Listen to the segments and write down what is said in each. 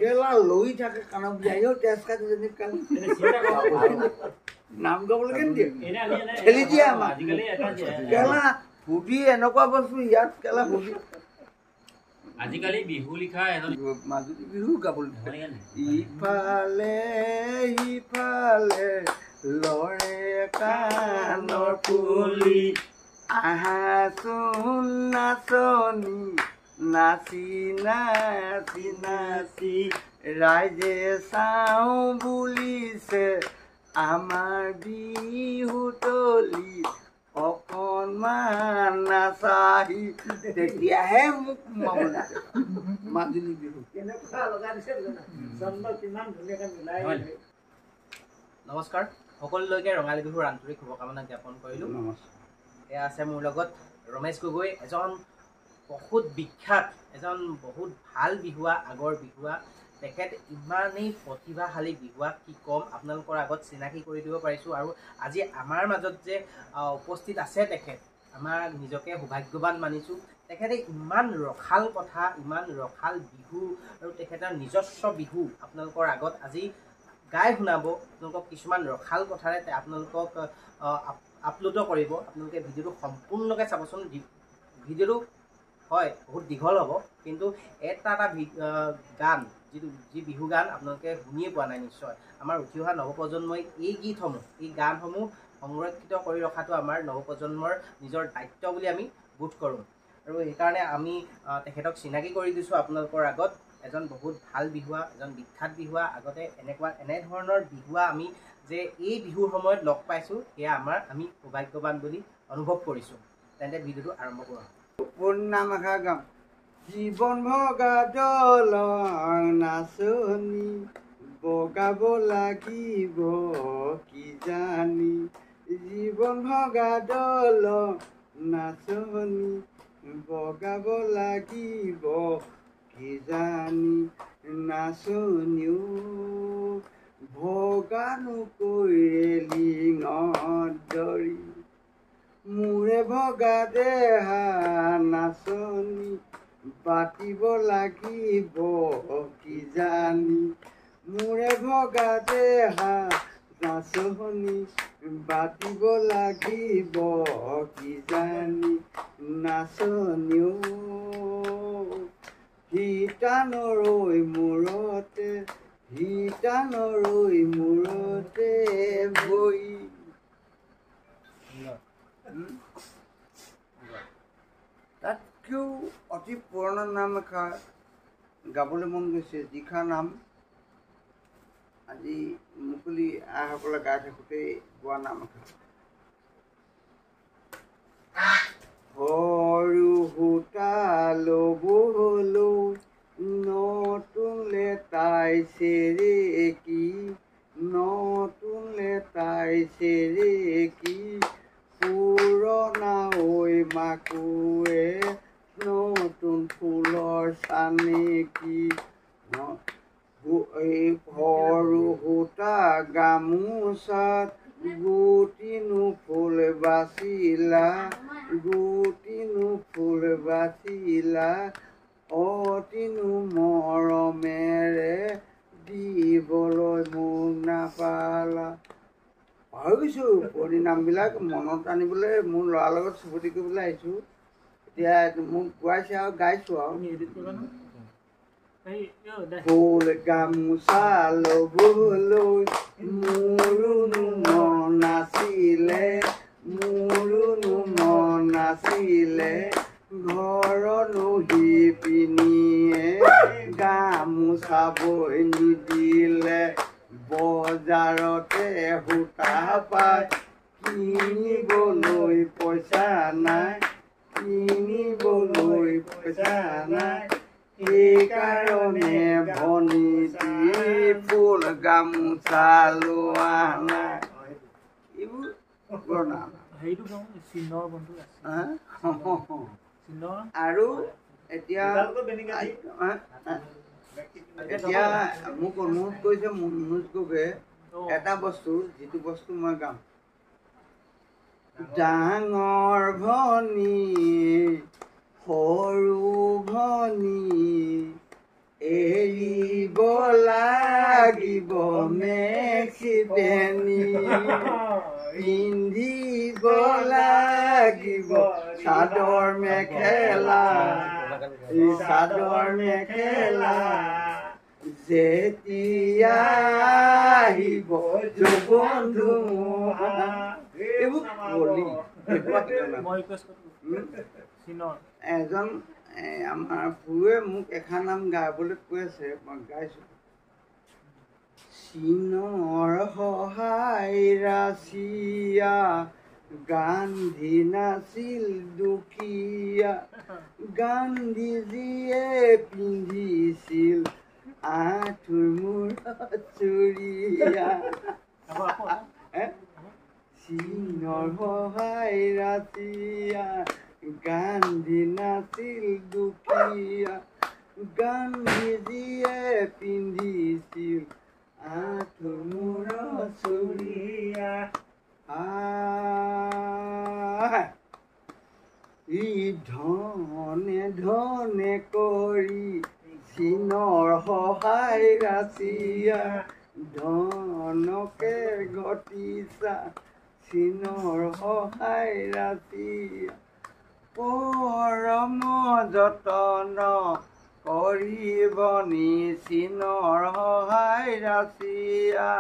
কেলা লৈ থাকে কাণক বিয়াইও তেজ কাটি যদি কাল নাম গাবলৈকে নিদিয়ে ঠেলি দিয়ে আমাক কেলা ফুটি এনেকুৱা বস্তু ইয়াত কেলা ফুটি আজিকালি বিহু লিখা এজন মাজুলী বিহু গাবলৈ ইফালে ইফালে লৰে কাণৰ পুলি আহাচোন নাচনী নাচি নাচি নাচি ৰাইজে চাওঁ বুলিছে আমাৰ বিহুতলি অকণমান নাচাহি তেতিয়াহে মোক মাজুলী বিহু নমস্কাৰ সকলোলৈকে ৰঙালী বিহুৰ আন্তৰিক শুভকামনা জ্ঞাপন কৰিলোঁ। এয়া আছে মোৰ লগত ৰমেশ গগৈ, এজন বহুত বিখ্যাত, এজন বহুত ভাল বিহুৱা, আগৰ বিহুৱা। তেখেত ইমানেই প্ৰতিভাশালী বিহুৱা, কি ক'ম, আপোনালোকৰ আগত চিনাকি কৰি দিব পাৰিছোঁ। আৰু আজি আমাৰ মাজত যে উপস্থিত আছে তেখেত, আমাৰ নিজকে সৌভাগ্যৱান মানিছোঁ। তেখেতে ইমান ৰসাল কথা, ইমান ৰসাল বিহু আৰু তেখেতৰ নিজস্ব বিহু আপোনালোকৰ আগত আজি গাই শুনাব। আপোনালোকক কিছুমান ৰসাল কথাৰে আপোনালোকক আপলোড কৰিব। আপোনালোকে ভিডিঅ'টো সম্পূৰ্ণকৈ চাবচোন। ভিডিঅ'টো হয় বহুত দীঘল হ'ব, কিন্তু এটা গান, যি বিহু গান আপোনালোকে শুনিয়ে পোৱা নাই নিশ্চয়। আমাৰ উঠি অহা নৱপ্ৰজন্মই এই গীতসমূহ, এই গানসমূহ সংৰক্ষিত কৰি ৰখাটো আমাৰ নৱপ্ৰজন্মৰ নিজৰ দায়িত্ব বুলি আমি বোধ কৰোঁ। আৰু সেইকাৰণে আমি তেখেতক চিনাকি কৰি দিছোঁ আপোনালোকৰ আগত। এজন বহুত ভাল বিহুৱা, এজন বিখ্যাত বিহুৱা। আগতে এনেধৰণৰ বিহুৱা আমি যে এই বিহুৰ সময়ত লগ পাইছোঁ, সেয়া আমি সৌভাগ্যৱান বুলি অনুভৱ কৰিছোঁ। তেন্তে ভিডিঅ'টো আৰম্ভ কৰোঁ। নাম এষাৰ গাম। জীৱন ভগা দল নাচনি বগাব লাগিব কিজানি, জীৱন ভগা দল নাচনি বগাব লাগিব কিজানি, নাচনিও ভগানো কৈৰেলিঙত ধৰি মূৰে ভগা দেহা নাচনি বাটিব লাগিব কিজানি, মূৰে ভগা দেহা নাচনি বাটিব লাগিব কিজানি, নাচনিও শিতানৰৈ মূৰতে, শিতানৰৈ মূৰতে বহি। তাতকৈও অতি পুৰণা নাম এষাৰ গাবলৈ মন গৈছে, যিষাৰ নাম আজি মুকলি আইসকলে গাই থাকোঁতেই গোৱা নাম এষাৰ। সৰু সূতা ল'বলৈ নতুনলে তাই চেৰেকি, নতুনলে তাই চেৰেকি, পুৰণা ঐ মাকুৱে নতুন ফুলৰ চানেকি। এই সৰু সূতা গামোচাত গুটিনো ফুল বাচিলা, গুটিনো ফুল বাচিলা, অতিনো মৰমেৰে দিবলৈ মোক নাপালা। পাহৰি গৈছোঁ পুৰণি নামবিলাক, মনত আনিবলৈ মোৰ ল'ৰাৰ লগত চুপতি কৰিবলৈ আহিছোঁ। এতিয়া মোক গোৱাইছে আৰু গাইছোঁ আৰু। ফুল গামোচা ল'বলৈ মোৰোনো মন নাছিলে, মোৰোনো মন নাছিলে, ঘৰনো শিপিনীয়ে গামোচা বৈ নিদিলে, বজাৰতে সূতা পাই কিনিবলৈ পইচা নাই, কিনিবলৈ পইচা নাই, সেইকাৰণে ভনীটি ফুল গামোচা লোৱা নাই। এইবোৰ পুৰণা আৰু এতিয়া মোক অনুৰোধ কৰিছে মনোজ গগৈয়ে এটা বস্তু, যিটো বস্তু মই গাম। ডাঙৰ ভনী সৰু ভনী এৰিব লাগিব মেক্সি পেনি পিন্ধিব লাগিব চাদৰ মেখেলা যেতিয়া আহিব যৌৱন ধুমুহা এইবোৰ বলি এজন আমাৰ পুৰুৱে মোক এষাৰ নাম গাবলৈ কৈ আছে মই গাইছোঁ চীনৰ সহায় ৰাছিয়া গান্ধী নাছিল দুখীয়া গান্ধীজীয়ে পিন্ধিছিল আঁঠুৰ মূৰত চুৰিয়া চীনৰ সহায় ৰাছিয়া গান্ধী নাছিল দুখীয়া গান্ধীজীয়ে পিন্ধিছিল আঁঠুৰ মূৰত চুৰিয়া ই ধনে ধনে কৰি চীনৰ সহায় ৰাছিয়া ধনকে ঘটিছা চীনৰ সহায় ৰাছিয়া পৰম যতন কৰিব নি চীনৰ সহায় ৰাছিয়া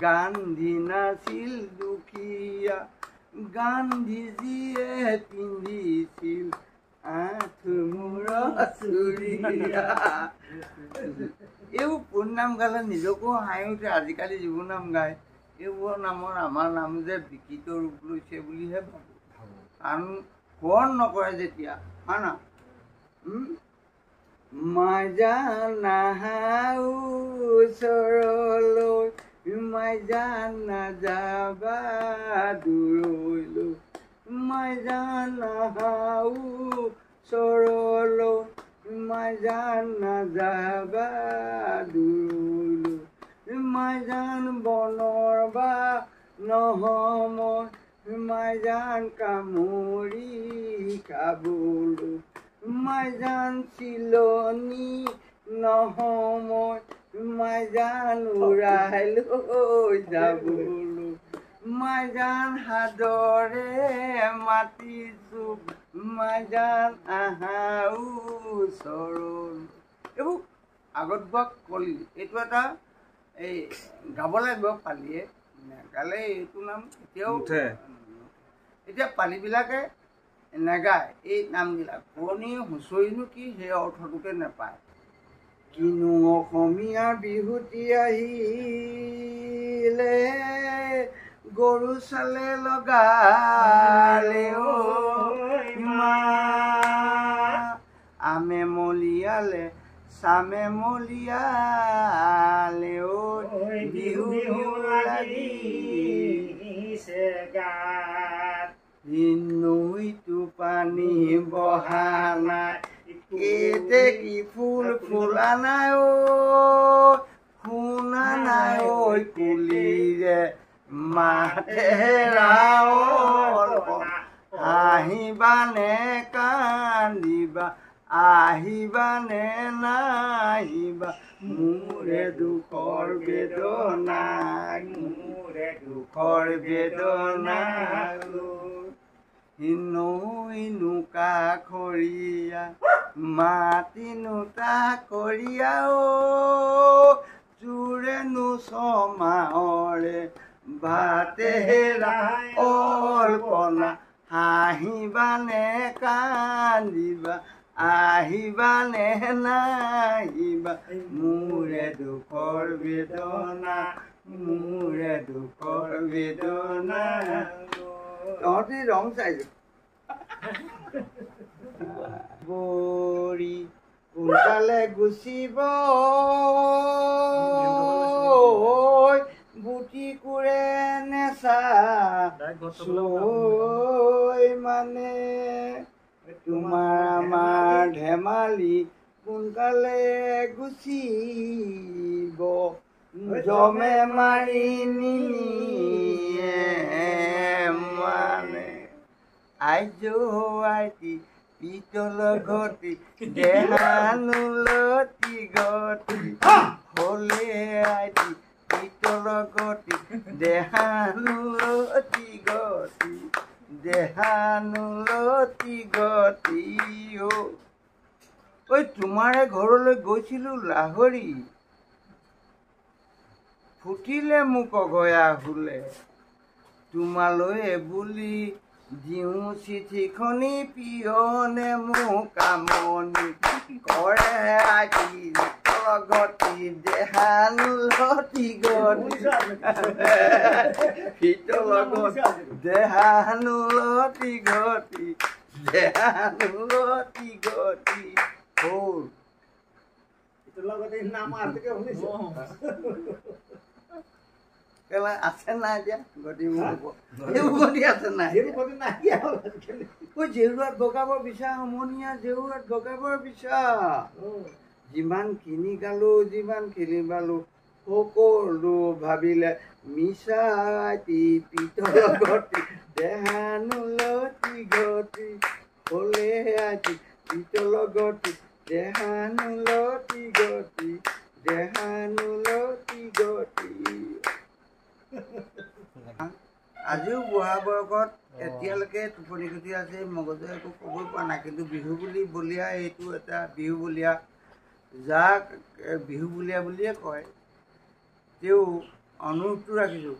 গান্ধী নাছিল দুখীয়া গান্ধীজীয়ে পিন্ধিছিল আঁঠুৰ মূৰত চুৰিয়া এইবোৰ কোন নাম গালে নিজকো হাঁহি উঠে আজিকালি যিবোৰ নাম গায় এইবোৰ নামৰ আমাৰ নাম যে বিকৃত ৰূপ লৈছে বুলিহে ভাবোঁ কাৰণ সোঁৱৰণ নকৰে যেতিয়া হয় না মাজা নাহাও ওচৰলৈ মাজা নাযাবা দূৰলৈ মাজা নাহাও ওচৰলৈ মাজা নাযাবা দূৰলৈ মাইজান বনৰ বা নহময় মাইজান কামুৰি খাবলৈ মাইজান চিলনি নহময় মাইজান উৰাই লৈ যাবলৈ মাইজান সাদৰে মাতিছোঁ মাইজান আহা ওচৰলৈ এইবোৰ আগত বোৱা কলি এইটো এটা এই গাব লাগিব পালিয়ে নেগালে এইটো নাম এতিয়াও এতিয়া পালিবিলাকে নেগায় এই নামবিলাক পুৰণি হুঁচৰিনো কি সেই অৰ্থটোকে নাপায় কিনো অসমীয়া বিহুতি আহিলে গৰু চালে লগালে আমে মলিয়ালে চামে মলিয়ালে বিহু লাগিছে গাত নৈটো পানী বহা নাই কেতে কি ফুল ফুলা নাই শুনা নাই কুলিৰে মাতে ৰাৱল হাঁহিবানে কান্দিবা আহিবানে নাহিবা মোৰে দুখৰ বেদনা নৈনো কাষৰীয়া মাতিনো তাকৰীয়া চোৰেনো ছমাহৰে ভাতেৰা অল্পনা হাঁহিবানে কান্দিবা আহিবানে নাহিবা মোৰে দুখৰ বেদনা তহঁতি ৰং চাইছো বৰি সোনকালে গুচিব বুটি কোৰে নেচা মানে তোমাৰ আমাৰ ধেমালি সোনকালে গুচিব জমে মাৰি নিয়ে মানে আইজো আইতি পিতল ঘটি দেহানুলতি গতি হলে আইতি পিতল ঘটি দেহানুলতি গতি দেহানুলতি গতি ঐ তোমাৰে ঘৰলৈ গৈছিলোঁ লাহৰি ফুটিলে মোক অগয়া হুলে তোমালৈ বুলি দিওঁ চিঠিখনি পিয়নে মোক কামনি কৰে আকি গতি দেহানুলতি গতি পিতল গতি দেহানুলতি গতি দেহানুলতি গতি হ'ল কেলা আছে নাই এতিয়া গতি গতি আছে নাই জেউৰাত বগাবৰ বিচাৰ সমনীয়া জেউৰাত বগাবৰ বিচাৰ যিমান কিনি গালো যিমান কিনি পালো সকলো ভাবিলে মিছাতি পিতল গতি দেহানুলতি গতি হলে আতি পিতল গতি দেহানুলতি গতি দেহানুলতি গতি আজিও বুঢ়া বয়সত এতিয়ালৈকে টোপনি খতি আছে মগজে একো ক'বই পৰা নাই কিন্তু বিহু বুলি বলিয়া এইটো এটা বিহু বলিয়া যাক বিহু বলিয়া বুলিয়ে কয় তেওঁ অনুৰোধটো ৰাখিছোঁ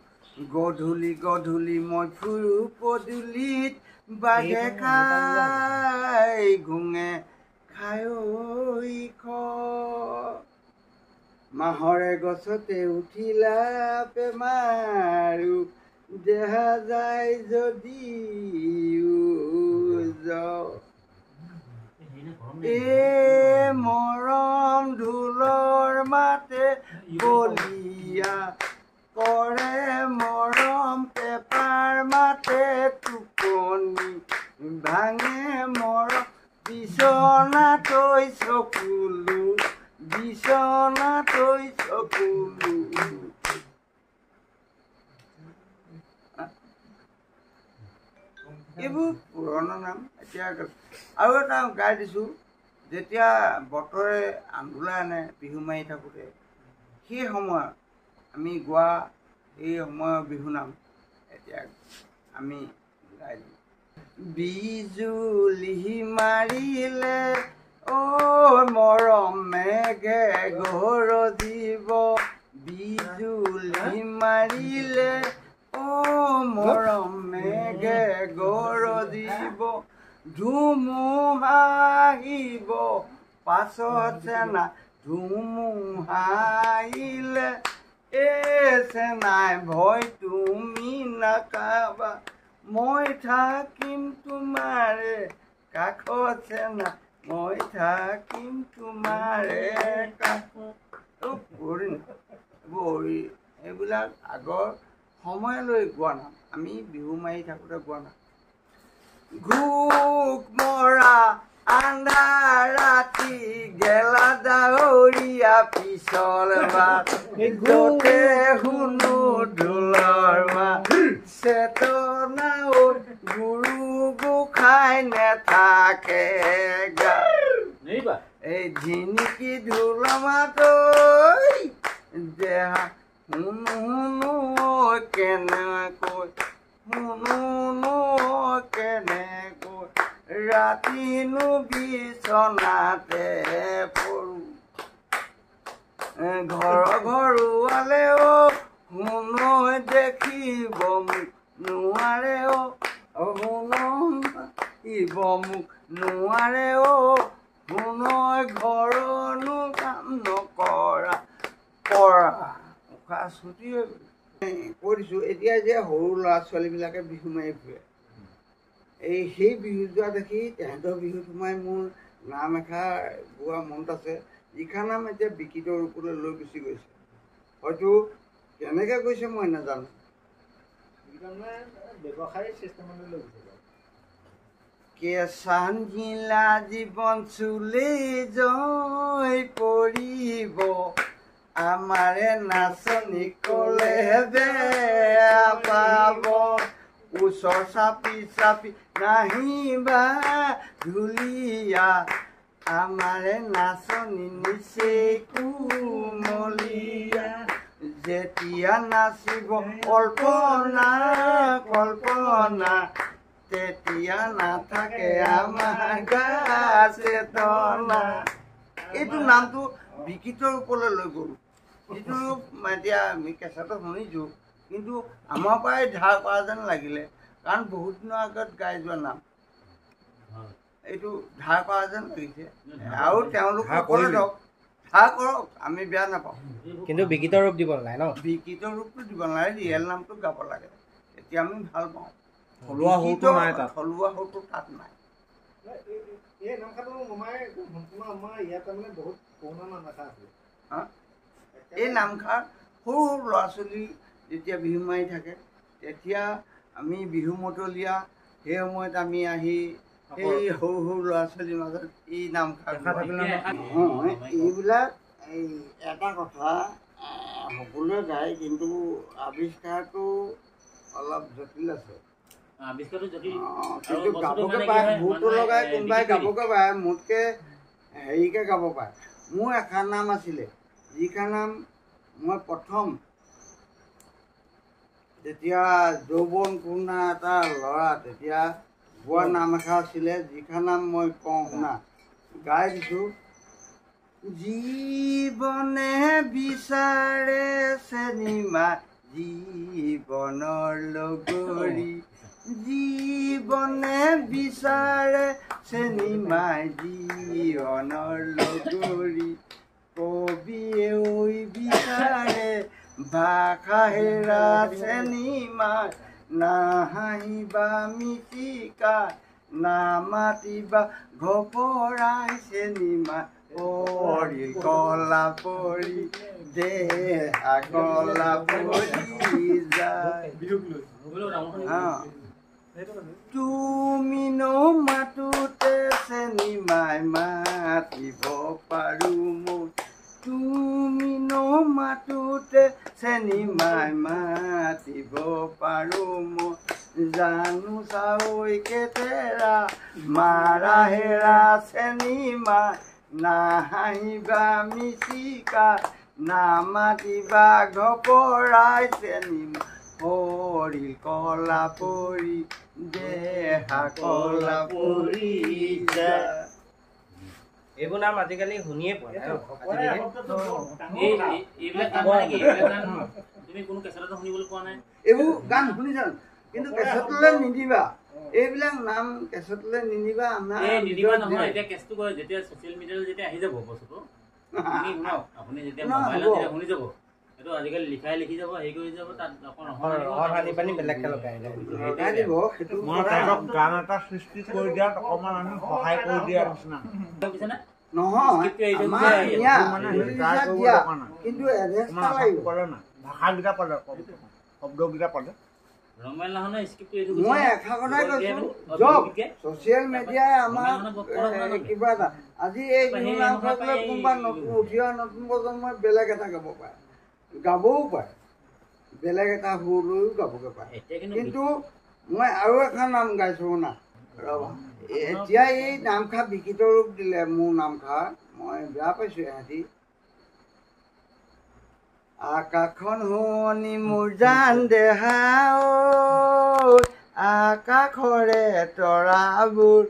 গধূলি গধূলি মই ফুৰো পদূলিত বাঘে খাই ঘুঙে খাই মাহৰে গছতে উঠিলা বেমাৰো দেখা যায় যদি মৰম ঢোলৰ মাতে বলিয়া কৰে মৰম পেপাৰ মাতে টোপনি ভাঙে মৰম বিচনাতৈ চকুলো বিচনাতৈ চকুলো এইবোৰ পুৰণা নাম এতিয়া আৰু এটা গাই দিছোঁ যেতিয়া বতৰে আন্দোলা আনে বিহু মাৰি থাকোঁতে সেই সময়ত আমি গোৱা এই সময়ৰ বিহু নাম এতিয়া আমি গাই দিওঁ বিজুলি মাৰিলে ঐ মৰম মেঘে গৰজিব বিজুলি মাৰিলে ঐ মৰম মেঘে গৰজিব ধুমুহা আহিব পাছত চেনা ধুমুহা আহিলে চেনাই ভয় তুমি নাকাবা মই থাকিম তোমাৰে কাষত চেনা মই থাকিম তোমাৰে কাষত এইবিলাক আগৰ সময়লৈ গোৱা নাম আমি বিহু মাৰি থাকোঁতে গোৱা নাম ঘোক মৰা আন্ধাৰ ৰাতি গেলা ডাৱৰীয়া পিছল বাটে শুনো ঢোলৰ মাত চেতনা গুৰু গোসাঁই নেথাকে গা এই ঝিনিকি ঢোল মাত দেহা শুনো কেনেকৈ শুনো কেনেকৈ ৰাতিনো বিচনাতে পৰো ঘৰ ঘৰুৱালে শুনো দেখিব মোক নোৱাৰে শুনিব মোক নোৱাৰে শুনো ঘৰনো কাম নকৰা পৰা উশাহ ছুটি কৈ দিছোঁ এতিয়া যে সৰু ল'ৰা ছোৱালীবিলাকে বিহু মাৰি ফুৰে সেই বিহু যোৱা দেখি তেহেঁতৰ বিহুত সোমাই মোৰ নাম এষাৰ গোৱা মনত আছে যিষাৰ নাম এতিয়া বিকৃত ৰূপলৈ লৈ গুচি গৈছে হয়তো কেনেকৈ গৈছে মই নাজানো ব্যৱসায়িক চিষ্টেমলৈ লৈ গৈছে কেঁচান জিলা জীৱন চুলি জয় পৰিব আমাৰে নাচনি ক'লে বেয়া পাব ওচৰ চাপি চাপি নাহিবা ঢুলীয়া আমাৰে নাচনি নিচে কুমলীয়া যেতিয়া নাচিব কল্পনা কল্পনা তেতিয়া নাথাকে আমাৰ গাত চেতনা। এইটো নামটো বিকৃত ৰূপলৈ লৈ গ'লো, যিটো এতিয়া আমি কেঁচাটো শুনিছোঁ, কিন্তু আমাৰ পৰাই ধাৰ কৰা যেন লাগিলে, কাৰণ বহুত দিনৰ আগত গাই যোৱা নাম এইটো ধাৰ কৰা যেন লাগিছে। আৰু তেওঁলোকে ক'লে ধৰক ধাৰ কৰক, আমি বেয়া নাপাওঁ, কিন্তু বিকৃত ৰূপ দিব নালাগে ন? বিকৃত ৰূপটো দিব নালাগে, ৰিয়েল নামটো গাব লাগে, তেতিয়া আমি ভাল পাওঁ। থলুৱা সুৰটো নাই তাত, থলুৱা সুৰটো তাত নাই। এই নামখাটো আমাৰ সম্পূৰ্ণ আমাৰ ইয়াত তাৰমানে বহুত পুৰণা নামঘা আছিলে। এই নামঘাৰ সৰু সৰু ল'ৰা ছোৱালী যেতিয়া বিহু মাৰি থাকে, তেতিয়া আমি বিহু মতলীয়া সেই সময়ত আমি আহি সেই সৰু সৰু ল'ৰা ছোৱালীৰ মাজত এই নামঘাৰ এইবিলাক এই এটা কথা সকলোৱে গায়, কিন্তু আৱিষ্কাৰটো অলপ জটিল আছে। কিন্তু গাবকে পাৰে, ভূতো লগাই কোনোবাই গাবকে পাৰে, মোতকৈ হেৰিকৈ গাব পাৰে। মোৰ এষাৰ নাম আছিলে, যিষাৰ নাম মই প্ৰথম যেতিয়া যৌৱন পূৰ্ণা এটা ল'ৰা তেতিয়া গোৱা নাম এষাৰ আছিলে, যিষাৰ নাম মই কওঁ শুনা, গাই দিছোঁ। জীৱনে বিচাৰে চেনিমা জীৱনৰ লগৰী, জীৱনে বিচাৰে চেনিমাই জীৱনৰ লগৰী, কবিয়ে ঐ বিচাৰে ভাষা হেৰা চেনিমা, নাহাঁহিবা মিচিকা নামাতিবা ঘপৰাই চেনিমা, পৰি কলা পৰি দেহা কলা পৰি যায়। তুমি মাতোতে চেনিমাই মাতিব পাৰোঁ মই, তুমি মাতোতে চেনিমাই মাতিব পাৰোঁ মই, জানো চাৱৈ কেতেৰা মাৰা হেৰা চেনিমাই, নাহাঁহিবা মিচিকা নামাতিবা ঘপৰাই চেনিমা, পৰিল কলা পৰি দেহা কলা পৰি যায়। এইবোৰ নাম আজিকালি শুনিয়ে পোৱা নাই। এইবোৰ গান শুনিছা, কিন্তু কেছেটলৈ নিদিবা, এইবিলাক নাম কেছেটলৈ নিদিবা। আমাৰ নিদিবা নহয়, এতিয়া কেছটো কৰে যেতিয়া ছ'চিয়েল মিডিয়ালৈ যেতিয়া আহি যাব বস্তুটো, আপুনি যেতিয়া মোবাইলত যেতিয়া শুনি যাব, এইটো আজিকালি লিখাই লিখি যাব, হেৰি কৰি যাব, তাত বেলেগ দিব। গান এটা সৃষ্টি কৰি দিয়াত অকণমান আমি সহায় কৰি দিয়াৰ নিচিনা নহয়, কিন্তু ভাষাকেইটা পালে, শব্দকেইটা পালে। মই এষাৰ কথাই কৈছোঁ, য'ত ছ'চিয়েল মিডিয়াই আমাৰ কিবা এটা আজি এই বিহু নামঘৰলৈ কোনোবা নতুন উঠি অহা নতুন প্ৰজন্মই বেলেগ এটা গাব পাৰে, গাবও পাৰে, বেলেগ এটা সুৰ লৈও গাবগৈ পাৰে। কিন্তু মই আৰু এষাৰ নাম গাইছোঁ শুনা, ৰ'বা। এতিয়া এই নামষাৰ বিকৃত ৰূপ দিলে মোৰ নামষাৰ, মই বেয়া পাইছোঁ এহেঁতি। আকাশখন শুৱনি মোৰ জান দেহা ঐ, আকাশৰে তৰাবোৰ,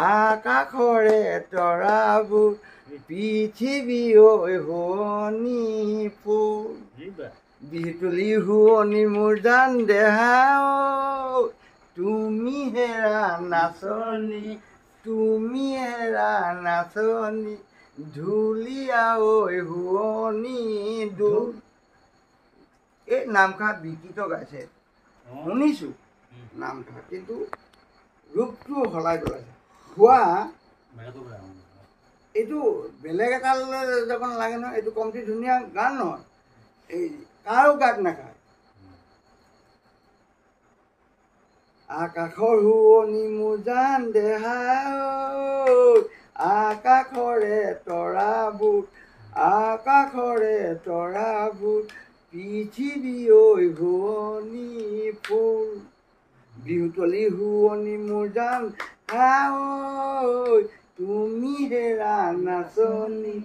আকাশৰে তৰাবোৰ, পৃথিৱী ঐ শুৱনি ফুল, বিহুতলী শুৱনি মোৰ জান দেহা ঐ, তুমি হেৰা নাচনী, তুমি হেৰা নাচনী, ঢুলীয়া ঐ শুৱনি দোল। এই নামষাৰ বিকৃত গাইছে, শুনিছোঁ নামষাৰ, কিন্তু ৰূপটো সলাই পেলাইছে। গোৱা এইটো বেলেগ এটালৈ যাব নালাগে নহয়, এইটো কমটি ধুনীয়া গান নহয়, এই কাৰো গাত নাখায়। আকাশৰ শুৱনি মোৰ জান দেহা ঐ, আকাশৰে তৰাবোৰ, আকাশৰে তৰাবোৰ, পৃথিৱী ঐ শুৱনি ফুল, বিহুতলি শুৱনি মোৰ জান ঐ তুমি হেৰা নাচনী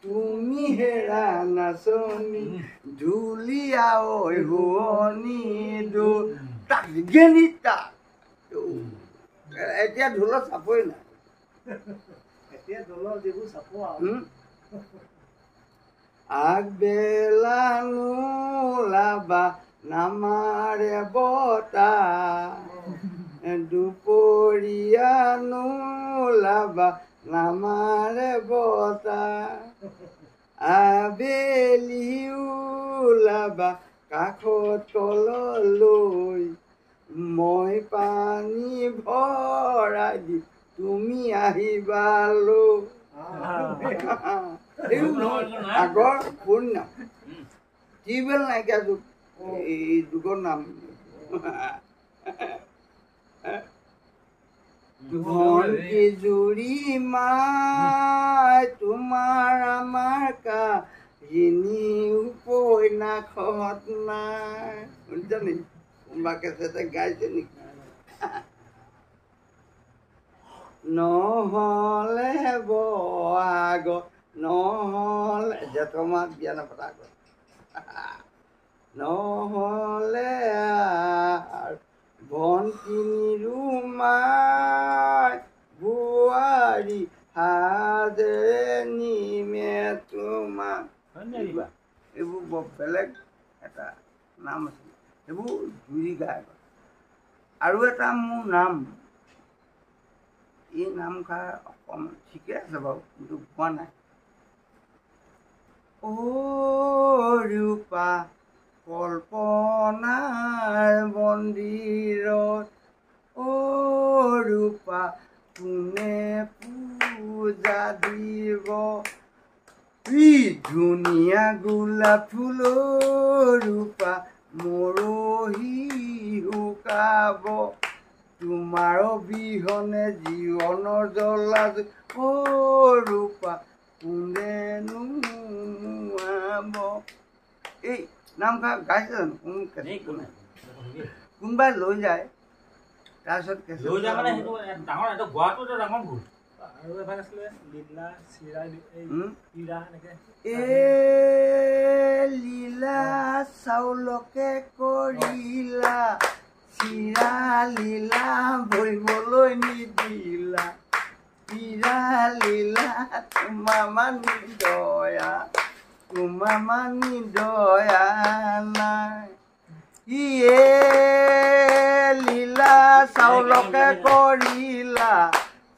তুমি হেৰা নাচনী ঢুলীয়া ঐ শুৱনি দোল তাক গেনি তাক এতিয়া ঢোলৰ চাপই নাই এতিয়া দলৰ যিবোৰ চাপো আগবেলা নোলাবা নামাৰে বতাহ দুপৰীয়া নোলাবা নামাৰে বতাহ আবেলি ওলাবা কাষত তললৈ মই পানী ভৰাই দি তুমি আহিবালৈ আগৰ কোন নাম টিউবেল নাইকিয়া যুগ এই যুগৰ নাম ভণ্টি জুৰি মাই তোমাৰ আমাৰ কাহিনী উপন্যাসত নাই শুনিছা নেকি কোনোবা কেছেটে গাইছে নেকি নহ'লে বহাগত নহ'লে জেঠৰ মাত বিয়া নপতা আগত নহ'লে ভণ্টি নিৰুমাই বোৱাৰী হাজেৰে নিমে তোমাক এইবোৰ বৰ বেলেগ এটা নাম আছিল এইবোৰ জুৰি গায় আৰু এটা মোৰ নাম এই নামষাৰ অকণমান ঠিকে আছে বাৰু কিন্তু পোৱা নাই ৰূপা কল্পনাৰ মন্দিৰত ৰূপা কোনে পূজা দিব ই ধুনীয়া গোলাপ ফুলৰ ৰূপা মৰহি শুকাব তোমাৰ বিহনে জীৱনৰ জ্বলা ৰূপা কোনে নুমুৱাব এই নামষাৰ গাইছে জানো কোনোবাই লৈ যায় তাৰপিছত আৰু এভাগ আছিলে লীলা চিৰা লীলা চাউলকে কৰিলা চিৰা লীলা ভৰিবলৈ নিদিলা চিৰা লীলা তোমাৰ মানি দয়া নাই লীলা চাউলকে কৰিলা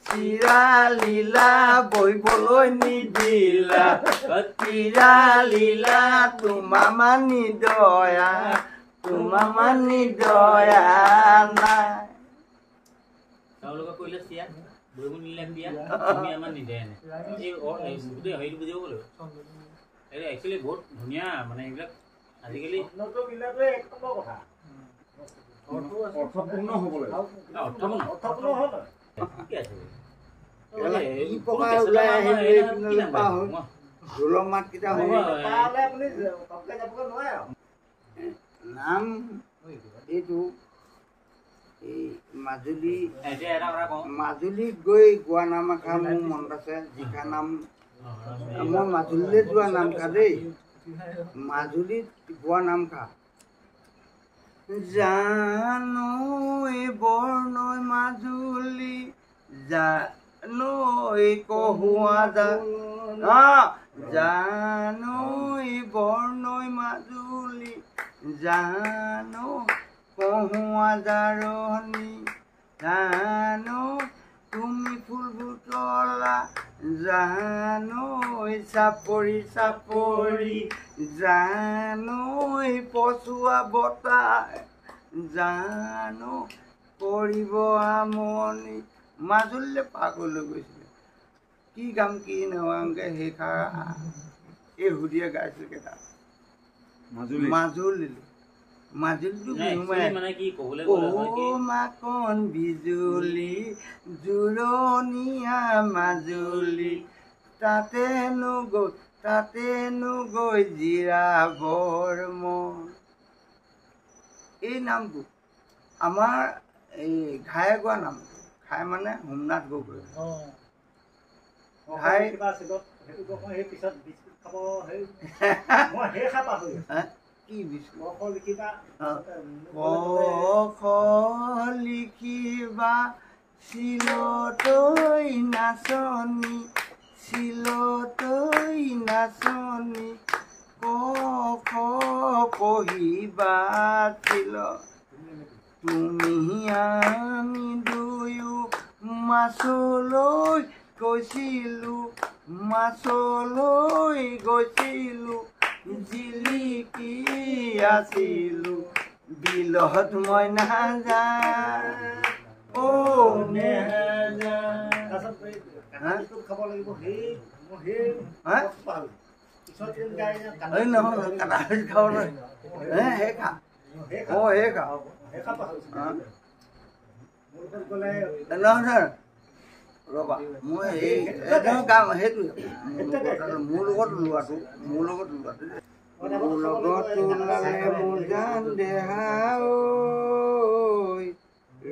চিৰা লীলা বহিবলৈ নিদিলা চিৰা লীলা তোমাৰ মানি দয়া নাই তেওঁলোকে কৰিলে চিয়া বহিব নিলে বিয়া তুমি আমাৰ নিদিয়ে এই গোটেই হেৰিটো বুজিব লাগিব এইটো একচুৱেলি বহুত ধুনীয়া মানে এইবিলাক আজিকালি অৰ্থপূৰ্ণ হ'ব লাগে কি আছে ঢোলৰ মাতকেইটা নাম এইটো এই মাজুলীত গৈ গোৱা নাম এষাৰ মোৰ মনত আছে যিষাৰ নাম মই মাজুলীলৈ যোৱা নামষা দেই মাজুলীত গোৱা নামষা জানৈ বৰ্ণৈ মাজুলী জানৈ কহুৱা জানৈ বৰ্ণৈ মাজুলী জানো কহুৱা জাৰণি জানো তুমি ফুল বুটলা জানৈ চাপৰি চাপৰি জানৈ পচুৱা বতাহ জানো কৰিব আমনি মাজুলীলৈ পাকলৈ গৈছিলে কি গাম কি নেওয়াংকে সেইষাৰ এই সুধিয়ে গাইছিল কেইটা মাজুলীলৈ মাজুলীটো মাকন বিজুলী জোৰণীয়া মাজুলী তাতেনো গৈ জিৰাবৰ মন এই নামটো আমাৰ এই ঘাই গোৱা নাম ঘাই মানে হোমনাথ গগৈ ঘাই কিবা আছিল সেইটো কখন সেই পিছত বিস্কুট খাব সেই মই সেই খা পাহৰি কি বিস্কুট ক লিখিবা ক লিখিবা চিলতৈ নাচনী চিলতৈ নাচনী ক পঢ়িবা চিল তুমি আমি দুয়ো মাছলৈ গৈছিলোঁ মাছলৈ গৈছিলোঁ জিলিকি আছিলোঁ বিলত মই নাযাওঁ তাৰপিছত খাব লাগিব সেই মই সেই পাহৰি পিছত গাই এই নহয় কাটা খাব নহয় সেই খা সেই খা সেই খা পাহৰি মোৰ লগত গ'লে নহয় ৰ'বা মই এই কাম সেইটো মোৰ লগত লোৱাটো মোৰ লগত ওলালে মোৰ জান দেহা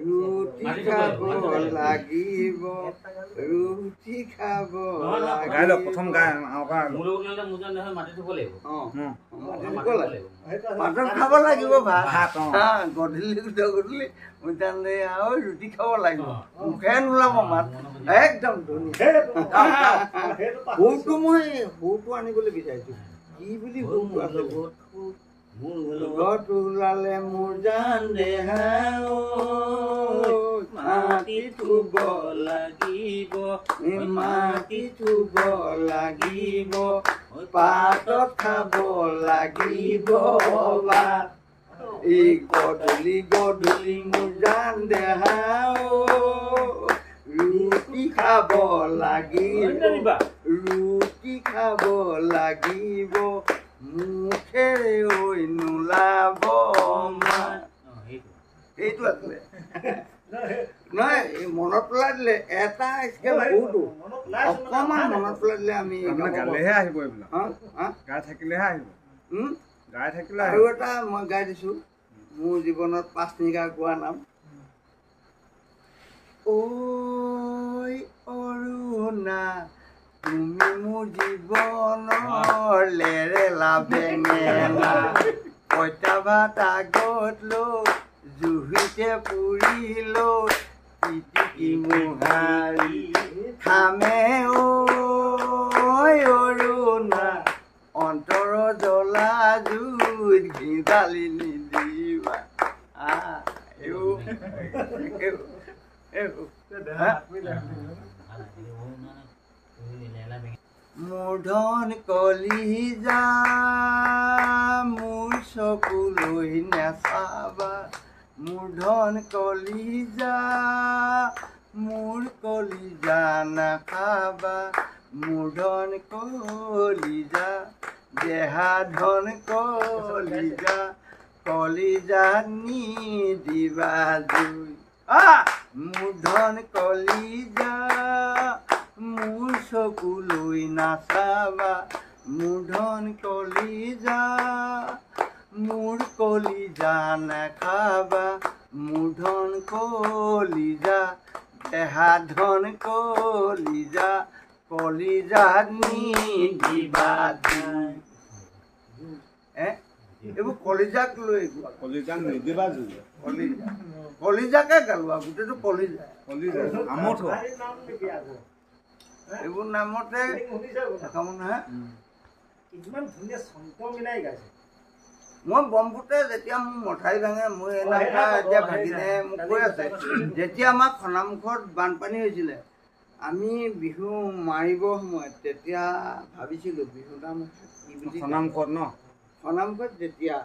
ৰুটি খাব লাগিব ৰুটি খাব গাই লওক প্ৰথম গাই মোৰ লগত ল'লে মোৰ জান দেহা মাটি ধুব লাগিব ভাত খাব লাগিব ভাত গধূলি গধূলি মোৰ জান দেহা ৰুটি খাব লাগিব মুখে নোলাব মাত একদম ধুনীয়া সৰুটো মই সৰুটো আনিবলৈ বিচাৰিছোঁ কি বুলি সৰুটো আছে লগত ওলালে মোৰ জান দেহা মাটি ধুব লাগিব মাটি ধুব লাগিব পাতত খাব লাগিব এই গধূলি গধূলি মোৰ জান দেহা ৰুটি খাব লাগিব ৰুটি খাব লাগিব মুখেৰে ঐ নোলাব এইটো আছিলে নহয় মনত পেলাই দিলে এটা স্কেল বহুতো অকণমান মনত পেলাই দিলে আমি গালেহে আহিব এইবিলাক গাই থাকিলেহে আহিব গাই থাকিলে আৰু এটা মই গাই দিছোঁ মোৰ জীৱনত 5 নিশা গোৱা নাম ঐ অৰুণা তুমি মোৰ জীৱনৰ লেৰেলা বেঙেনা পইতা ভাত আগত লৈ জুহিতে পুৰি লৈ পিটিকি মোহাৰি খামে ঐ অৰুণা অন্তৰ জ্বলা জুইত ঘি ঢালি নিদিবা মূৰ্ধন কলিজা মোৰ চকুলৈ নেচাবা মূৰ্ধন কলিজা মোৰ কলিজা নাখাবা মূৰ্ধন কলিজা দেহা ধন কলিজা কলিজা নি দিবা জুই মূৰ্ধন কলিজা মোৰ চকুলৈ নাচাবা মূৰ্ধন কলিজা মোৰ কলিজা নাখাবা মূৰ্ধন কলিজা দেহা ধন কলিজা কলিজা নি দিবা এইবোৰ কলিজাক লৈ কলিজাক নিদিবা জুই কলিজাকে গালো আৰু গোটেইটো কলিজা আমঠ এইবোৰ নামতে ইমান ধুনীয়া চন্ত মিলাই গাইছে মই ব্ৰহ্মপুত্ৰে যেতিয়া মোক মথাৰি ভাঙে মই এতিয়া ভাগিনে মোক কৈ আছে যেতিয়া আমাৰ খনামুখত বানপানী হৈছিলে আমি বিহু মাৰিব সময়ত তেতিয়া ভাবিছিলোঁ বিহু নাম কি বুলি খনামুখত ন খনামুখত যেতিয়া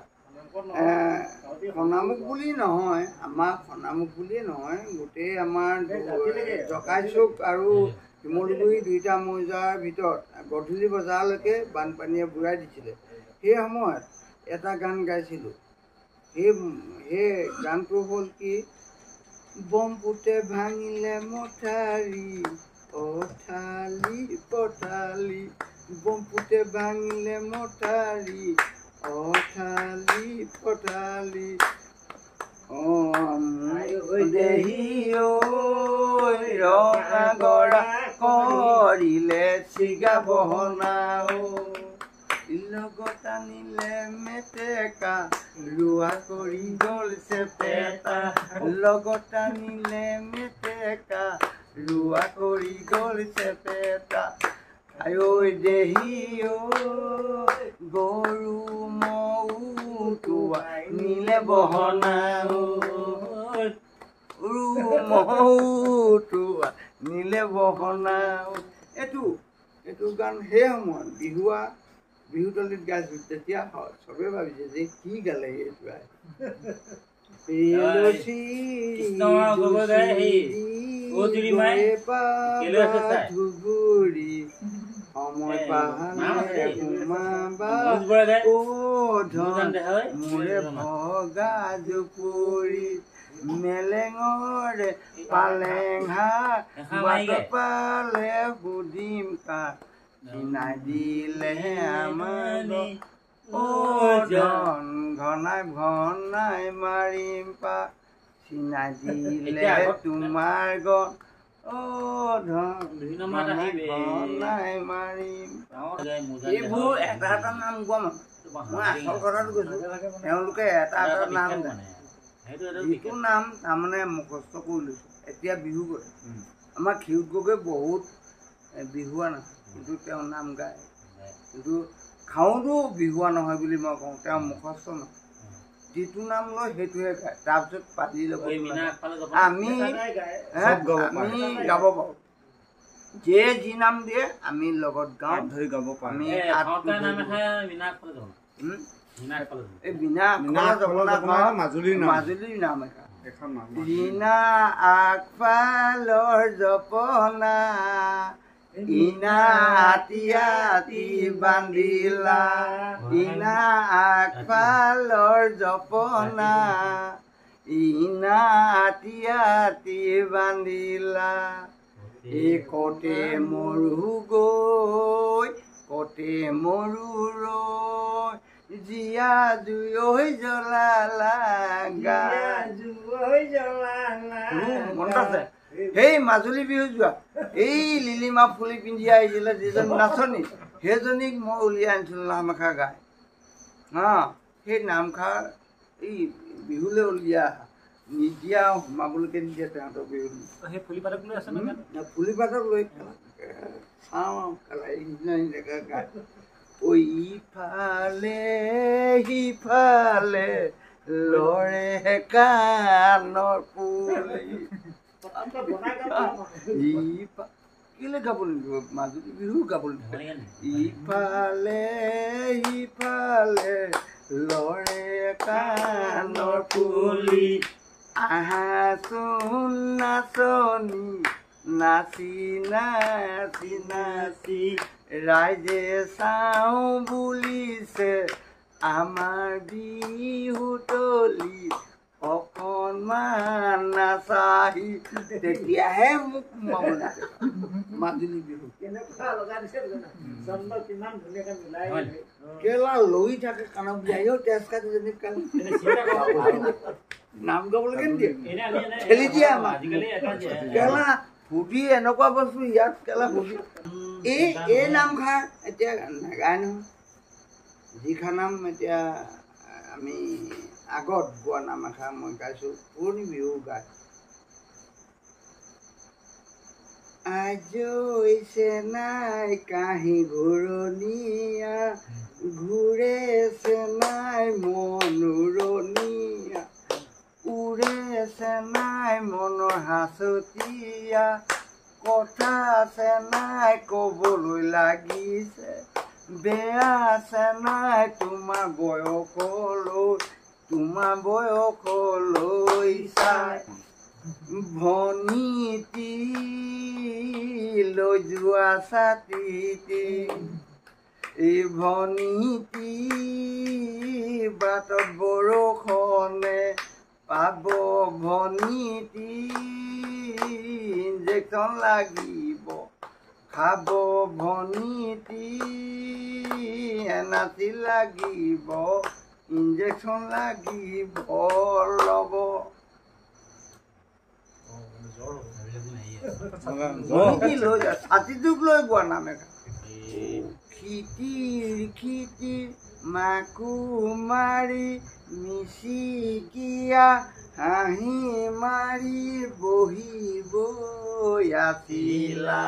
খনামুখ বুলি নহয় আমাৰ খনামুখ বুলিয়ে নহয় গোটেই আমাৰ জকাইচুক আৰু শিমলুগুৰি 2টা মৌজাৰ ভিতৰত গধূলি বজালৈকে বানপানীয়ে বুৰাই দিছিলে সেই সময়ত এটা গান গাইছিলোঁ সেই গানটো হ'ল কি ব্ৰহ্মপুত্ৰে ভাঙিলে মথাৰি অথালি পথালি ব্ৰহ্মপুত্ৰে ভাঙিলে মথাৰি অথালি পথালি দেহি ঐ ৰঙা গৰা কৰিলে চিগা বহনা লগত আনিলে মেটেকা ৰোৱা কৰি গ'ল চেপেটা লগত আনিলে মেটেকা ৰোৱা কৰি গ'ল চেপেটা আঐ দেহি ঐ গৰু মৌ তোৱাই নিলে বহনা গৰু মৌ তোৱাই নিলে বহনা এইটো গান সেই সময়ত বিহুতলিত গাইছোঁ তেতিয়া চবেই ভাবিছে যে কি গালে এইটো ধুবুৰী সময় পাহানে মোৰে ভগা জুপুৰি মেলেঙৰে পালেং হাত পালে বুদিম কাঠ চিনাই দিলেহে আমাৰ ধন ঘনাই ঘনাই মাৰিম পা চিনাই দিলে তোমাৰ গণ ঘনাই মাৰিম এইবোৰ এটা এটা নাম গোৱা মই আচল কথাটো কৈছোঁ তেওঁলোকে এটা এটা নাম জানে যিটো নাম তাৰমানে মুখস্থ কৰি লৈছোঁ এতিয়া বিহু কৰে আমাৰ ক্ষীৰোদ গগৈ বহুত বিহুৱা নহয় কিন্তু তেওঁ নাম গায় কিন্তু খাওঁতো বিহুৱা নহয় বুলি মই কওঁ তেওঁ মুখস্থ নহয় যিটো নাম লয় সেইটোহে গায় তাৰপিছত পাতি ল'ব আমি গাব পাৰোঁ যে যি নাম দিয়ে আমি লগত গাওঁ ধৰি গাব পাৰোঁ এই বিনা মাজুলীৰ নাম এখন ৰীণা আগফালৰ জপনা ইনা আতি বান্ধিলা ইনা আগফালৰ জপনা ইনা আতি বান্ধিলা এই কতে মৰু গৈ কতে মৰু ৰৈ জীয়া জুই জ্বলালা মনত আছে সেই মাজুলী বিহু যোৱা এই লিলিমা ফুলি পিন্ধি আহিছিলে যিজন নাচনী সেইজনীক মই উলিয়াই আনিছিলোঁ নামষাৰ গাই সেই নামষাৰ এই বিহুলৈ উলিয়াই নিদিয়া সোমাবলৈকে নিদিয়ে তেহেঁতৰ বিহু সেই ফুলিপাতক লৈ আছে ফুলিপাতক লৈ চাওঁ গাই ইফালে সিফালে লৰে কাণৰ পুলি কেলে গাবলৈ নিদিব মাজুলী বিহু গাবলৈ ইফালে সিফালে লৰে কাণৰ পুলি আহাচোন নাচনী নাচি নাচি নাচি ৰাইজে চাওঁ বুলিছে আমাৰ বিহুতলি অকণমান নাচাহি তেতিয়াহে মোক মাজুলী বিহু কেলা লৈ থাকে কাণত বিয়াহিও তেজ কাটিজনী নাম গাবলৈকে নিদিয়ে ঠেলি দিয়ে আমাক কেলা ফুটি এনেকুৱা বস্তু ইয়াত কেলা ফুটি এই নামষাৰ এতিয়া নাগায় নহয় যিষাৰ নাম এতিয়া আমি আগত গোৱা নাম এষাৰ মই গাইছোঁ পুৰণি বিহু গাই আজৈছে নাই কাহি ঘূৰণীয়া ঘূৰেছে নাই মনোৰণীয়া উৰেছে নাই মনৰ হাঁচতীয়া কথা আছে নাই ক'বলৈ লাগিছে বেয়া আছে নাই তোমাৰ বয়সলৈ চাই ভনীতি লৈ যোৱা ছাতিটি এই ভনীতি বাটত বৰষুণে পাব ভনীতি ইনজেকশ্যন লাগিব খাব ভনীতি এনাচি লাগিব ইনজেকশ্যন লাগিব ল'ব কি লৈ যা ছাতিটোক লৈ গোৱা নাম একা খিতিৰ মাকো মাৰি মিচিকিয়া হাঁহি মাৰি বহিব আছিলা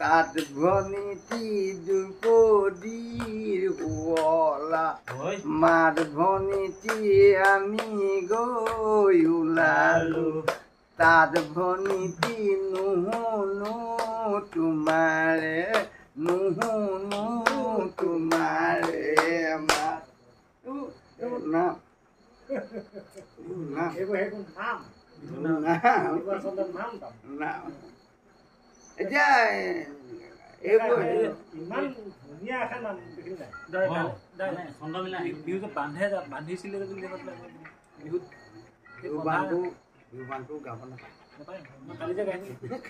তাত ভনীতি দুপদীৰ শুৱলা মাত ভনীতি আমি গৈ ওলালো তাত ভনীতি নুশুনো তোমাৰে নুশুনো তোমাৰে মাত নাম এতিয়া এইবোৰ ইমান ধুনীয়া এখন নাম দেখিলে বিহুটো বান্ধিছিলে বিহুত বিহুবানটো গাব নাপায়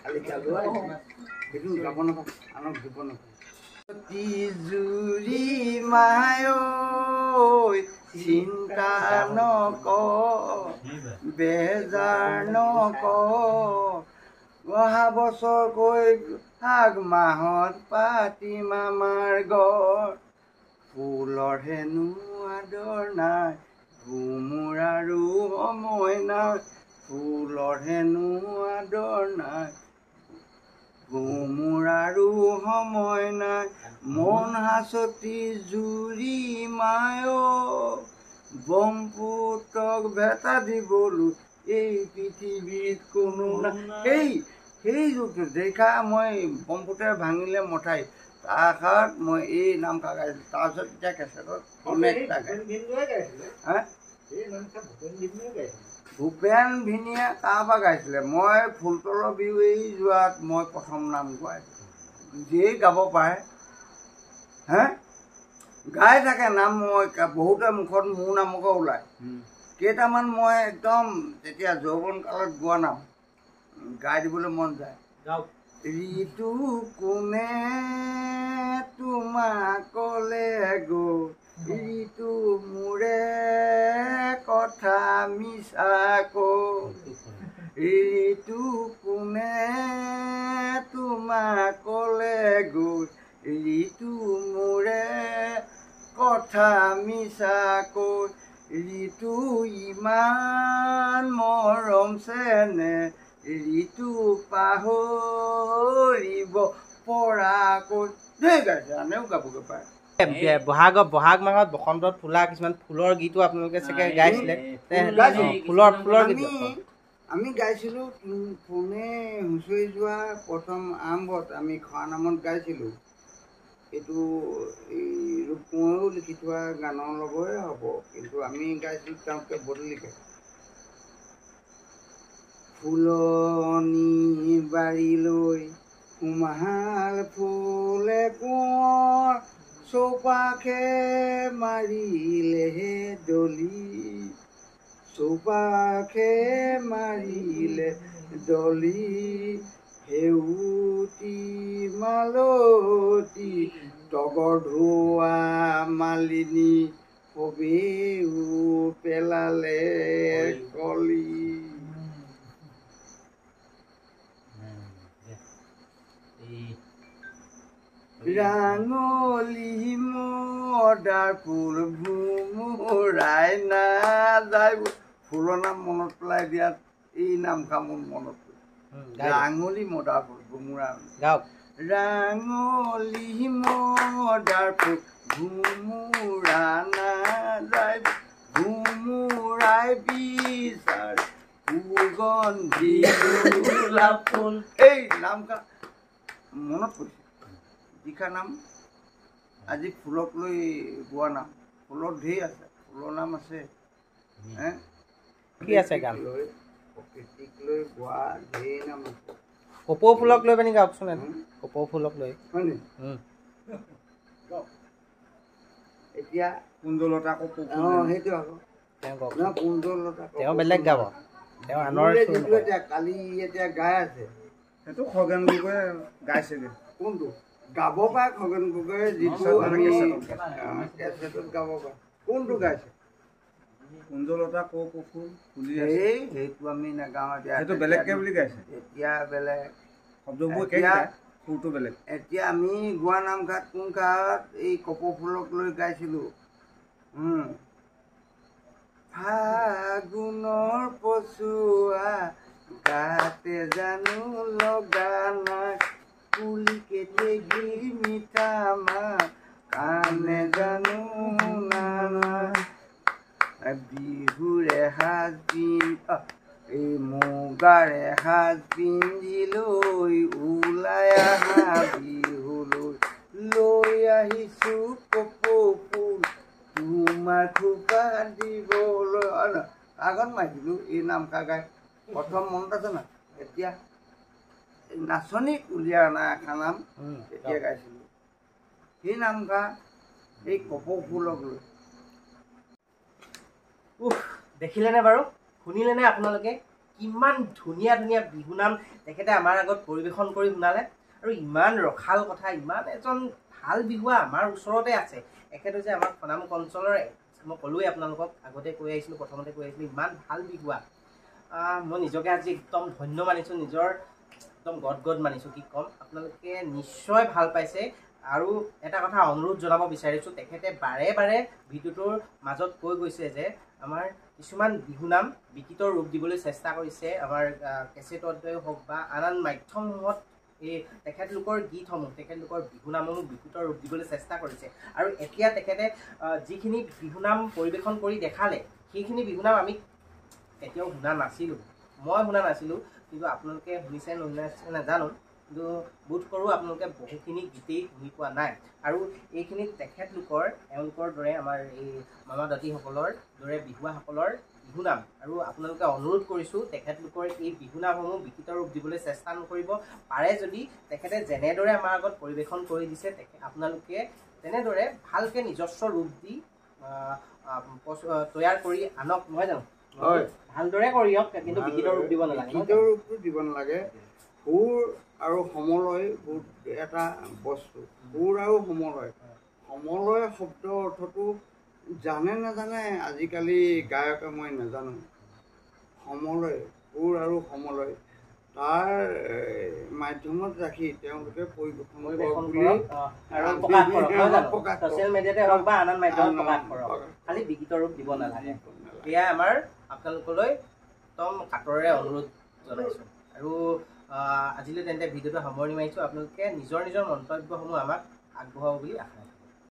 খালি গালো সেইটো গাব নাপায় আনক দিব নাপায় তিজুৰি মায়ৈ চিন্তা নকৰ বেজাৰ নকৰ অহা বছৰ গৈ আগ মাহত পাতিম আমাৰ ঘৰ ফুলৰ হেনো আদৰ নাই কোমোৰাৰো সময় নাই ফুলৰ হেনো আদৰ নাই কোমোৰাৰো সময় নাই মন হাচতি জুৰি মায়ো ব্ৰহ্মপুত্ৰক ভেটা দিবলৈ এই পৃথিৱীত কোনো সেই যুগটো দেখা মই ব্ৰহ্মপুত্ৰে ভাঙিলে মঠাই তাৰ আশাত মই এই নামষাৰ গাইছিলোঁ তাৰপিছত এতিয়া কেছেটত অনেকটা ভূপেন ভিনিয়ে তাৰপৰা গাইছিলে মই ফুলতলৰ বিহু এই যোৱাত মই প্ৰথম নাম গোৱাইছিলোঁ যিয়েই গাব পাৰে হে গাই থাকে নাম মই বহুতে মুখত মোৰ নামকে ওলায় কেইটামান মই একদম তেতিয়া যৌৱন কালত গোৱা নাম গাই দিবলৈ মন যায় ঋতু কোনে তোমাক ক'লে গো ঋতু মোৰে কথা মিছা ঋতু কোনে তোমাক ক'লে গো ঋতু মোৰে কথা মিছা ঋতু ইমান মৰম চেনে ঋতু পাহৰিব পৰাকৈ গাইছে আনেও গাবগৈ পাৰে বহাগ মাহত বসন্তত ফুলা কিছুমান ফুলৰ গীতো আপোনালোকে চাগে গাইছিলে ফুলৰ গীত আমি গাইছিলোঁ পোনে হুঁচৰি যোৱা প্ৰথম আৰম্ভত আমি খোৱা নামত গাইছিলোঁ এইটো এই ৰূপকোঁৱৰেও লিখি থোৱা গানৰ লগৰে হ'ব কিন্তু আমি গাইছিলোঁ তেওঁতকৈ বদলিকৈ ফুলনি বাৰীলৈ সোমাল ফুলে কোঁৱৰ চৌপাশে মাৰিলেহে দলি চৌপাশে মাৰিলে দলি সেউতি মালতী তগৰ ধোৱা মালিনী কবিও পেলালে কলি ৰাঙলী মদাৰ ফুল ভোমোৰাই নাযায় ফুলৰ নাম মনত পেলাই দিয়াত এই নামষাৰ মোৰ মনত পৰে ৰাঙলী মদাৰ ফুল ভোমোৰা ৰাঙলী মদাৰ ফুল ভোমোৰা নাযায় ভোমোৰাই বিচাৰ সুগন্ধি গোলাপ ফুল এই নামষাৰ মনত পৰিছে দিখা নাম আজি ফুলক লৈ গোৱা নাম ফুলত ঢেৰ আছে ফুলৰ নাম আছে কি আছে গান প্ৰকৃতিক লৈ গোৱা ঢেৰ নাম আছে কপৌ ফুলক লৈ পিনি গাওকচোন কপৌ ফুলক লৈ হয়নি এতিয়া কুঞ্জলতা সেইটো আকৌ কুঞ্জলতা তেওঁ বেলেগ গাব তেওঁ আনৰ যিটো এতিয়া কালি এতিয়া গাই আছে সেইটো খগেন গগৈয়ে গাইছিলে কোনটো গাব পাৰে খগেন গগৈয়ে যিটো আমি কেছেটত গাব পাৰে কোনটো গাইছে কুঞ্জলতা ফুল ফুলি আছে সেইটো আমি নাগাওঁ এতিয়া সেইটো বেলেগকে বুলি গাইছে এতিয়া বেলেগ শব্দবোৰ একেই সুৰটো বেলেগ এতিয়া আমি গোৱা নামঘাট কোনঘাট এই কপৌফুলক লৈ গাইছিলোঁ ফাগুনৰ পচুৱা গাতে জানো লগা নাই কুলি কেতেকী মিঠা মাত কাণে জানো নানা বিহুৰে সাজ এই মুগাৰে সাজ পিন্ধি লৈ ওলাই আহা বিহুলৈ লৈ আহিছোঁ কপৌ ফুল তোমাৰ খোপা দিবলৈ আগত মাতিছিলোঁ এই নামষাৰ গাই প্ৰথম মনত আছে না এতিয়া নাচনীক উলিয়াই অনা এষাৰ নাম তেতিয়া গাইছিলোঁ সেই নামষাৰ এই কপৌ ফুলক লৈ দেখিলেনে বাৰু শুনিলেনে আপোনালোকে কিমান ধুনীয়া ধুনীয়া বিহুনাম তেখেতে আমাৰ আগত পৰিৱেশন কৰি শুনালে আৰু ইমান ৰসাল কথা ইমান এজন ভাল বিহুৱা আমাৰ ওচৰতে আছে এখেত হৈছে আমাৰ খনামুখ অঞ্চলৰ মই ক'লোৱেই আপোনালোকক আগতে কৈ আহিছিলোঁ প্ৰথমতে কৈ আহিছিলোঁ ইমান ভাল বিহুৱা মই নিজকে আজি একদম ধন্য মানিছোঁ নিজৰ একদম গদ মানিছোঁ কি ক'ম আপোনালোকে নিশ্চয় ভাল পাইছে আৰু এটা কথা অনুৰোধ জনাব বিচাৰিছোঁ তেখেতে বাৰে বাৰে ভিডিঅ'টোৰ মাজত কৈ গৈছে যে আমাৰ কিছুমান বিহুনাম বিকৃত ৰূপ দিবলৈ চেষ্টা কৰিছে আমাৰ কেছেটতে হওক বা আন মাধ্যমসমূহত এই তেখেতলোকৰ গীতসমূহ তেখেতলোকৰ বিহুনামসমূহ বিকৃত ৰূপ দিবলৈ চেষ্টা কৰিছে আৰু এতিয়া তেখেতে যিখিনি বিহুনাম পৰিৱেশন কৰি দেখালে সেইখিনি বিহুনাম আমি কেতিয়াও শুনা নাছিলোঁ মই শুনা নাছিলোঁ কিন্তু আপোনালোকে শুনিছে নুশুনিছে নাজানো কিন্তু বোধ কৰোঁ আপোনালোকে বহুখিনি গীতেই শুনি পোৱা নাই আৰু এইখিনিত তেখেতলোকৰ এওঁলোকৰ দৰে আমাৰ এই মামা দাঁতিসকলৰ দৰে বিহুৱাসকলৰ বিহুনাম আৰু আপোনালোকে অনুৰোধ কৰিছোঁ তেখেতলোকৰ এই বিহুনামসমূহ বিকৃত ৰূপ দিবলৈ চেষ্টা নকৰিব পাৰে যদি তেখেতে যেনেদৰে আমাৰ আগত পৰিৱেশন কৰি দিছে আপোনালোকে তেনেদৰে ভালকৈ নিজস্ব ৰূপ দি তৈয়াৰ কৰি আনক নহয় জানো ভালদৰে কৰিয়ক কিন্তু বিকৃত ৰূপ দিব নালাগে বিকৃত ৰূপটো দিব নালাগে সুৰ আৰু সমলয় বহুত এটা বস্তু সুৰ আৰু সমলয় শব্দ অৰ্থটো জানে নাজানে আজিকালি গায়কে মই নাজানো সমলয় সুৰ আৰু সমলয় তাৰ মাধ্যমত ৰাখি তেওঁলোকে পৰিৱেশন ছ'চিয়েল মিডিয়াতে হওক বা আন মাধ্যমত প্ৰকাশ কৰক খালি বিকৃত ৰূপ দিব নালাগে এয়া আমাৰ আপোনালোকলৈ একদম কাটৰেৰে অনুৰোধ জনাইছোঁ আৰু আজিলৈ তেন্তে ভিডিঅ'টো সামৰণি মাৰিছোঁ আপোনালোকে নিজৰ মন্তব্যসমূহ আমাক আগবঢ়াব বুলি আশা ৰাখিছোঁ